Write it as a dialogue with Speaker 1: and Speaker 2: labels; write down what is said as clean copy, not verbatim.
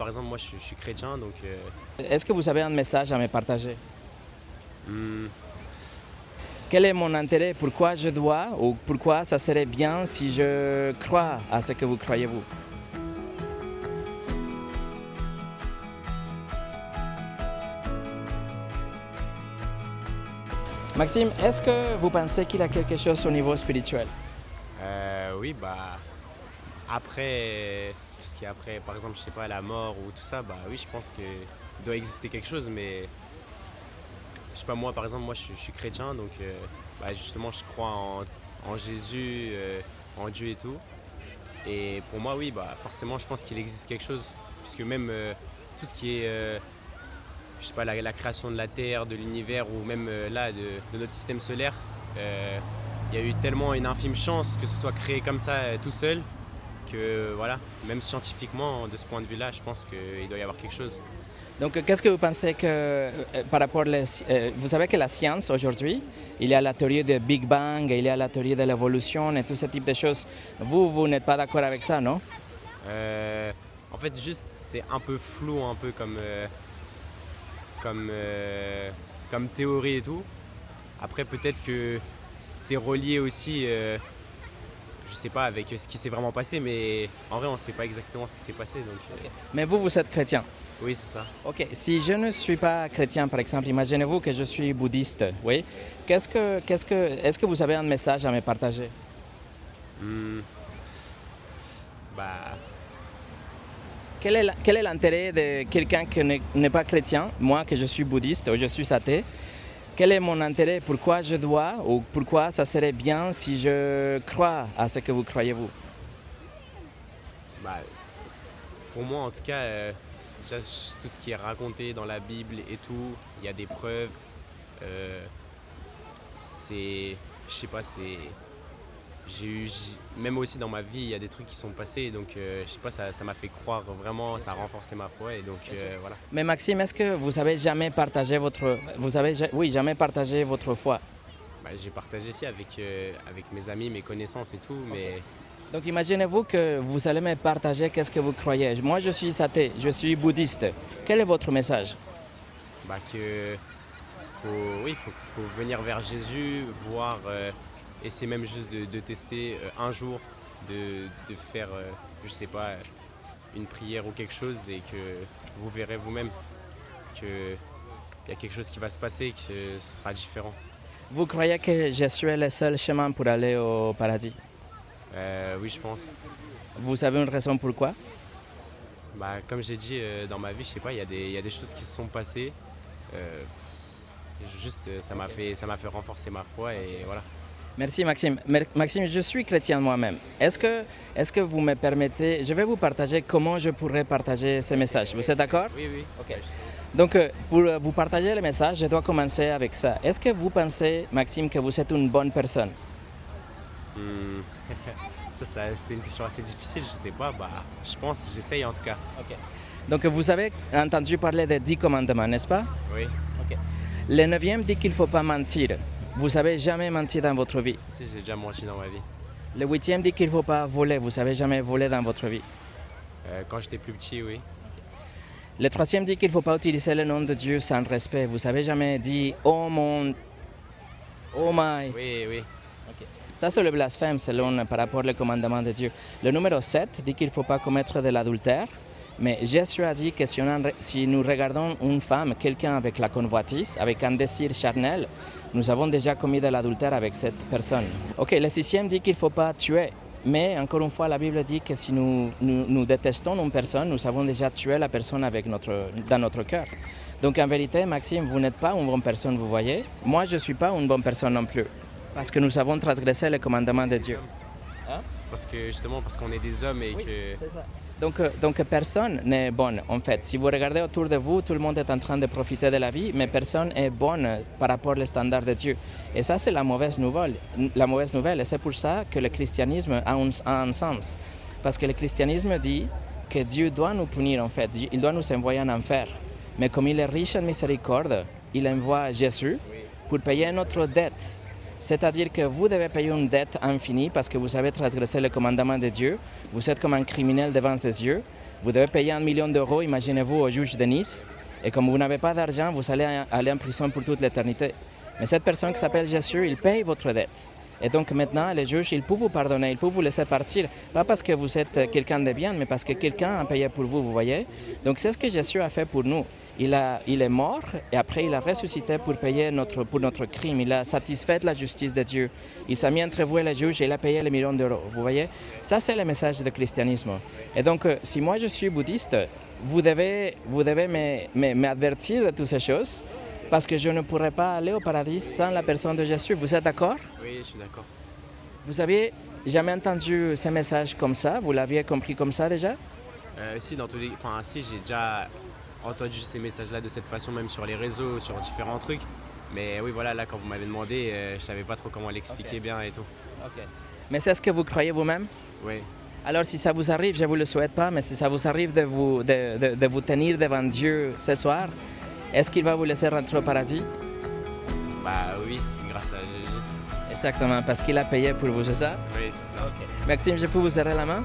Speaker 1: Par exemple, moi je suis chrétien, donc
Speaker 2: Est-ce que vous avez un message à me partager?
Speaker 1: hmm,
Speaker 2: Quel est mon intérêt? Pourquoi je dois ou pourquoi ça serait bien si je crois à ce que vous croyez vous? Maxime, est-ce que vous pensez qu'il y a quelque chose au niveau spirituel?
Speaker 1: oui, bah après tout ce qui est après, par exemple, je sais pas, la mort ou tout ça, bah oui, je pense que doit exister quelque chose, mais je sais pas, moi par exemple, moi je suis chrétien, donc bah, justement je crois en Jésus, en Dieu et tout. Et pour moi, oui, bah forcément, je pense qu'il existe quelque chose, puisque même tout ce qui est je sais pas, la création de la Terre, de l'univers ou même là de notre système solaire, euh, il y a eu tellement une infime chance que ce soit créé comme ça tout seul que voilà, même scientifiquement, de ce point de vue-là, je pense qu'il doit y avoir quelque chose.
Speaker 2: Donc, qu'est-ce que vous pensez que, par rapport vous savez que la science aujourd'hui, il y a la théorie de Big Bang, il y a la théorie de l'évolution et tout ce type de choses. Vous n'êtes pas d'accord avec ça, non?
Speaker 1: Euh, En fait, juste, c'est un peu flou, un peu comme, comme théorie et tout. Après, peut-être que c'est relié aussi, je sais pas, avec ce qui s'est vraiment passé, mais en vrai, on sait pas exactement ce qui s'est passé. Donc,
Speaker 2: Mais vous êtes chrétien.
Speaker 1: oui, c'est ça.
Speaker 2: Ok, si je ne suis pas chrétien, par exemple, imaginez-vous que je suis bouddhiste, oui. Est-ce que vous avez un message à me partager?
Speaker 1: Hmm, bah,
Speaker 2: Quel est l'intérêt de quelqu'un qui n'est pas chrétien, moi que je suis bouddhiste ou je suis athée? Quel est mon intérêt? Pourquoi je dois ou pourquoi ça serait bien si je crois à ce que vous croyez vous?
Speaker 1: bah, pour moi, en tout cas, c'est déjà tout ce qui est raconté dans la Bible et tout, il y a des preuves. euh, je sais pas, même aussi dans ma vie, il y a des trucs qui sont passés, donc je sais pas, ça m'a fait croire vraiment, ça a renforcé ma foi, et donc voilà.
Speaker 2: Mais Maxime, est-ce que vous avez jamais partagé oui, jamais partagé votre foi?
Speaker 1: Bah, j'ai partagé ça avec mes amis, mes connaissances et tout, mais
Speaker 2: Donc imaginez-vous que vous allez me partager qu'est-ce que vous croyez. Moi, je suis athée, je suis bouddhiste. Quel est votre message?
Speaker 1: bah, oui, faut venir vers Jésus, voir, essayer même juste de tester un jour, de faire, je sais pas, une prière ou quelque chose, et que vous verrez vous-même qu'il y a quelque chose qui va se passer, que ce sera différent.
Speaker 2: Vous croyez que Jésus est le seul chemin pour aller au paradis?
Speaker 1: Oui, je pense.
Speaker 2: Vous savez une raison pourquoi?
Speaker 1: Bah, comme j'ai dit, dans ma vie, je sais pas, il y a des choses qui se sont passées. euh, Juste, ça m'a fait renforcer ma foi, et voilà.
Speaker 2: Merci Maxime. Maxime, je suis chrétien moi-même. Est-ce que vous me permettez, je vais vous partager comment je pourrais partager ces messages. Vous êtes d'accord?
Speaker 1: Oui, oui.
Speaker 2: Ok. Donc, pour vous partager le message, je dois commencer avec ça. Est-ce que vous pensez, Maxime, que vous êtes une bonne personne?
Speaker 1: Hmm. C'est une question assez difficile, je sais pas. Bah, je pense, j'essaye en tout cas.
Speaker 2: Ok. Donc, vous avez entendu parler des 10 commandements, n'est-ce pas?
Speaker 1: Oui.
Speaker 2: Ok. Le neuvième dit qu'il ne faut pas mentir. Vous savez jamais menti dans votre vie.
Speaker 1: Si, j'ai déjà menti dans ma vie.
Speaker 2: Le huitième dit qu'il ne faut pas voler. Vous savez jamais voler dans votre vie.
Speaker 1: Quand j'étais plus petit, oui.
Speaker 2: Le troisième dit qu'il ne faut pas utiliser le nom de Dieu sans respect. Vous savez jamais dit oh mon, oh my.
Speaker 1: Oui, oui.
Speaker 2: Ok. Ça, c'est le blasphème selon par rapport au commandement de Dieu. Le numéro 7 dit qu'il ne faut pas commettre de l'adultère. Mais Jésus a dit que si nous regardons une femme, quelqu'un avec la convoitise, avec un désir charnel, nous avons déjà commis de l'adultère avec cette personne. Ok, le sixième dit qu'il ne faut pas tuer. Mais encore une fois, la Bible dit que si nous détestons une personne, nous avons déjà tué la personne dans notre cœur. Donc en vérité, Maxime, vous n'êtes pas une bonne personne, vous voyez. Moi, je ne suis pas une bonne personne non plus. Parce que nous avons transgressé le commandement de Dieu. Hein?
Speaker 1: C'est justement parce qu'on est des hommes et
Speaker 2: Oui,
Speaker 1: que.
Speaker 2: c'est ça. Donc personne n'est bonne en fait. Si vous regardez autour de vous, tout le monde est en train de profiter de la vie, mais personne n'est bonne par rapport aux standards de Dieu. Et ça, c'est la mauvaise nouvelle. La mauvaise nouvelle, et c'est pour ça que le christianisme a un sens. Parce que le christianisme dit que Dieu doit nous punir en fait, il doit nous envoyer en enfer. Mais comme il est riche en miséricorde, il envoie Jésus pour payer notre dette. C'est-à-dire que vous devez payer une dette infinie parce que vous avez transgressé le commandement de Dieu. Vous êtes comme un criminel devant ses yeux. Vous devez payer 1 million d'euros, imaginez-vous, au juge de Nice. Et comme vous n'avez pas d'argent, vous allez aller en prison pour toute l'éternité. Mais cette personne qui s'appelle Jésus, il paye votre dette. Et donc maintenant, les juges, ils peuvent vous pardonner, ils peuvent vous laisser partir. Pas parce que vous êtes quelqu'un de bien, mais parce que quelqu'un a payé pour vous, vous voyez. Donc c'est ce que Jésus a fait pour nous. Il est mort et après il a ressuscité pour payer pour notre crime. Il a satisfait la justice de Dieu. Il s'est mis entre vous et les juges et il a payé les millions d'euros. Vous voyez, ça c'est le message du christianisme. Et donc si moi je suis bouddhiste, vous devez m'avertir de toutes ces choses parce que je ne pourrais pas aller au paradis sans la personne de Jésus. Vous êtes d'accord?
Speaker 1: Oui, je suis d'accord.
Speaker 2: Vous avez jamais entendu ce message comme ça? Vous l'aviez compris comme ça déjà?
Speaker 1: Si, si, j'ai déjà entendu ces messages-là de cette façon, même sur les réseaux, sur différents trucs. Mais oui, voilà, là, quand vous m'avez demandé, je savais pas trop comment l'expliquer bien et tout.
Speaker 2: Ok. Mais c'est ce que vous croyez vous-même?
Speaker 1: Oui.
Speaker 2: Alors si ça vous arrive, je ne vous le souhaite pas, mais si ça vous arrive de vous tenir devant Dieu ce soir, est-ce qu'il va vous laisser rentrer au paradis?
Speaker 1: Bah oui, grâce à Jésus.
Speaker 2: Exactement, parce qu'il a payé pour vous, c'est ça?
Speaker 1: Oui, c'est ça.
Speaker 2: Maxime, je peux vous serrer la main?